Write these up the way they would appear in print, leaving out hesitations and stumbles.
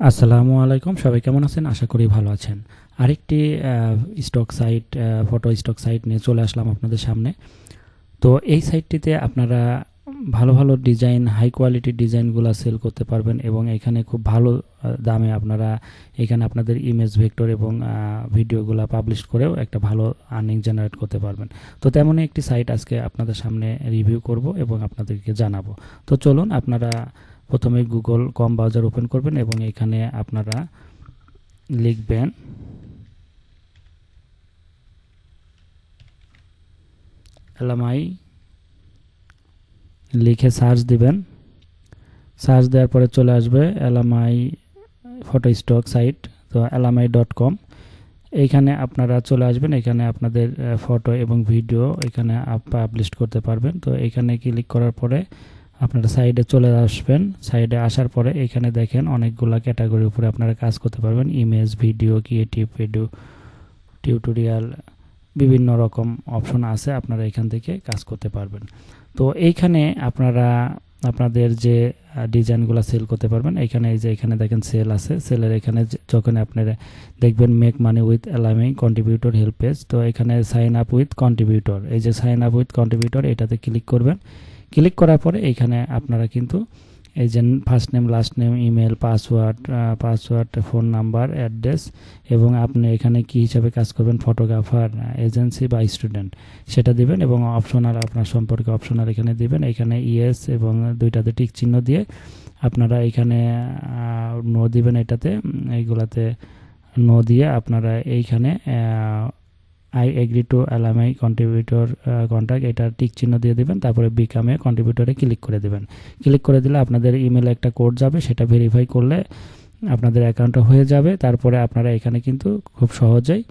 আসসালামু আলাইকুম, সবাই কেমন আছেন? আশা করি ভালো আছেন। আরেকটি stock site, photo stock site নিয়ে চলে আসলাম আপনাদের সামনে। তো এই সাইটটিতে আপনারা ভালো ভালো ডিজাইন, হাই কোয়ালিটির ডিজাইনগুলো সেল করতে পারবেন এবং এখানে খুব ভালো দামে আপনারা এখানে আপনাদের ইমেজ ভেক্টর এবং ভিডিওগুলো পাবলিশ করেও একটা ভালো আর্নিং জেনারেট করতে পারবেন। তো তেমনই একটি সাইট আজকে আপনাদের সামনে রিভিউ করব এবং আপনাদেরকে জানাবো। তো চলুন, আপনারা প্রথমে গুগল ক্রোম ব্রাউজার ওপেন করবেন এবং এখানে আপনারা লিখবেন এলএমআই, লিখে সার্চ দিবেন। সার্চ দেওয়ার পরে চলে আসবে এলএমআই ফটো স্টক সাইট, তো এলএমআই.com। এইখানে আপনারা চলে আসবেন, এখানে আপনাদের ফটো এবং ভিডিও এখানে পাবলিশ করতে পারবেন। তো এখানে ক্লিক করার পরে আপনারা সাইডে চলে আসবেন। সাইডে আসার পরে এখানে দেখেন অনেকগুলো ক্যাটাগরির উপরে আপনারা কাজ করতে পারবেন। Image, video, creative video, tutorial, বিভিন্ন রকম অপশন আছে, আপনারা এখান থেকে কাজ করতে পারবেন। তো এইখানে আপনারা আপনাদের যে ডিজাইনগুলো সেল করতে পারবেন। এখানে এই যে এখানে দেখেন সেল আছে, সেলের এখানে যখন আপনারা দেখবেন make money with LMI contributor help page, তো এখানে সাইন আপ উইথ কন্ট্রিবিউটর, এই যে সাইন আপ উইথ কন্ট্রিবিউটর এটাতে ক্লিক করবেন। ক্লিক করার পরে এইখানে আপনারা কিন্তু এই যে first name, last name, email, password, phone number, address এবং আপনি এখানে কি হিসাবে কাজ করবেন, ফটোগ্রাফার, এজেন্সি বা স্টুডেন্ট, সেটা দিবেন এবং অপশনাল আপনার সম্পর্কে অপশনাল এখানে দিবেন। এখানে ইয়েস এবং দুইটাতে টিক চিহ্ন দিয়ে আপনারা এখানে নো দিবেন, এটাতে এইগুলাতে নো দিয়ে আপনারা এইখানে I agree to LMI contributor contract এটা টিক চিহ্ন দিয়ে দেবেন। তারপরে বিকামে কন্ট্রিবিউটরে ক্লিক করে দেবেন। ক্লিক করে দিলে আপনাদের ইমেলে একটা কোড যাবে, সেটা ভেরিফাই করলে আপনাদের অ্যাকাউন্টটা হয়ে যাবে। তারপরে আপনারা এখানে কিন্তু খুব সহজেই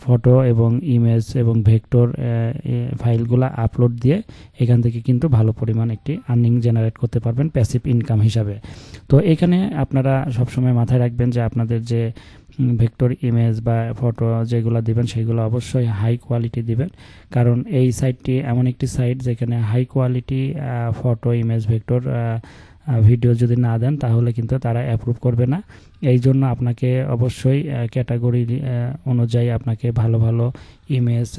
ফটো এবং ইমেজ এবং ভেক্টর ফাইলগুলো আপলোড দিয়ে এখান থেকে কিন্তু ভালো পরিমাণ একটি আর্নিং জেনারেট করতে পারবেন প্যাসিভ ইনকাম হিসাবে। তো এখানে আপনারা সবসময় মাথায় রাখবেন যে আপনাদের যে ভেক্টর ইমেজ বা ফটো যেগুলো দিবেন সেগুলো অবশ্যই হাই কোয়ালিটি দিবেন, কারণ এই সাইটটি এমন একটি সাইট যেখানে high quality photo, image, vector, video যদি না দেন তাহলে কিন্তু তারা অ্যাপ্রুভ করবে না। এই জন্য আপনাকে অবশ্যই ক্যাটাগরি অনুযায়ী আপনাকে ভালো ভালো ইমেজ,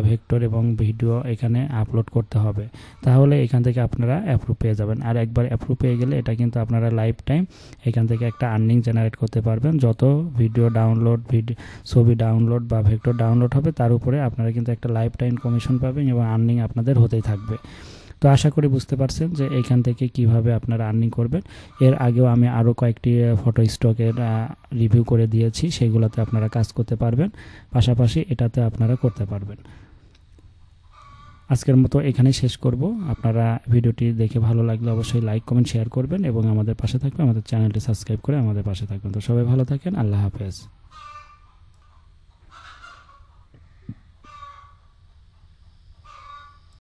ভেক্টর এবং ভিডিও এখানে আপলোড করতে হবে, তাহলে এখান থেকে আপনারা অ্যাপ্রুভ পেয়ে যাবেন। আর একবার অ্যাপ্রুভ পেয়ে গেলে এটা কিন্তু আপনারা লাইফ টাইম এখান থেকে একটা আর্নিং জেনারেট করতে পারবেন। যত ভিডিও ডাউনলোড, ছবি ডাউনলোড বা ভেক্টর ডাউনলোড হবে তার উপরে আপনারা কিন্তু একটা লাইফ টাইম কমিশন পাবেন এবং আর্নিং আপনাদের হতেই থাকবে। তো আশা করি বুঝতে পারছেন যে এইখান থেকে কিভাবে আপনারা আর্নিং করবেন। এর আগেও আমি আরও কয়েকটি ফটো স্টকের রিভিউ করে দিয়েছি, সেগুলোতে আপনারা কাজ করতে পারবেন, পাশাপাশি এটাতে আপনারা করতে পারবেন। আজকের মতো এখানেই শেষ করব। আপনারা ভিডিওটি দেখে ভালো লাগলে অবশ্যই লাইক, কমেন্ট, শেয়ার করবেন এবং আমাদের পাশে থাকবেন, আমাদের চ্যানেলটি সাবস্ক্রাইব করে আমাদের পাশে থাকবেন। তো সবাই ভালো থাকেন, আল্লাহ হাফেজ।